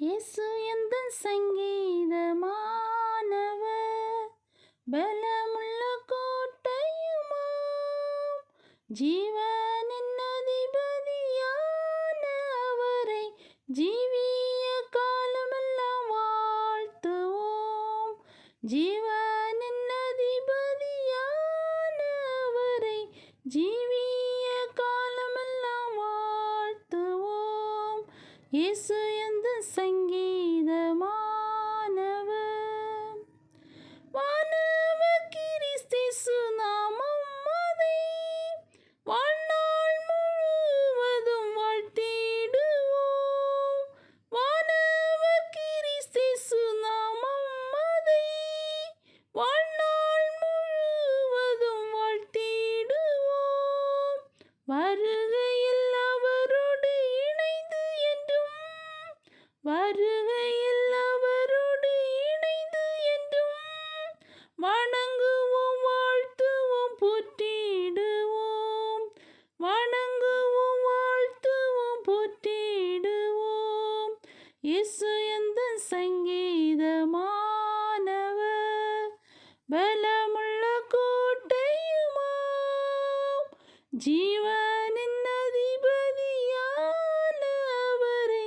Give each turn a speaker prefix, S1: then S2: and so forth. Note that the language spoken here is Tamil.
S1: இயேசு எந்தன் சங்கீதமானவர், பலமுள்ள கோட்டையுமாம். ஜீவனின் அதிபதியான அவரை ஜீவிய காலமெல்லாம் வாழ்த்துவோம். ஜீவனின் அதிபதியான அவரை ஜீவிய காலமெல்லாம் வாழ்த்துவோம். இயேசு எந்த சங்கீதமானவர். வானவர் கிறிஸ்தேசு நாமம் அதை வாழ்நாள் முழுவதும் வாழ்த்திடுவோம். வானவர் கிறிஸ்தேசு நாமம் அதை வாழ்நாள் முழுவதும் வாழ்த்திடுவோம். வருகையில் அவரோடு இணைந்து என்றும், வருகையில் அவரோடு இணைந்து என்றும் வணங்குவோம், வாழ்த்துவோம், போற்றிடுவோம். வணங்குவோம், வாழ்த்துவோம், போற்றிடுவோம். இயேசு எந்தன் சங்கீதமானவர், பலமுள்ள கோட்டையுமாம். ஜீவனின் அதிபதியான அவரை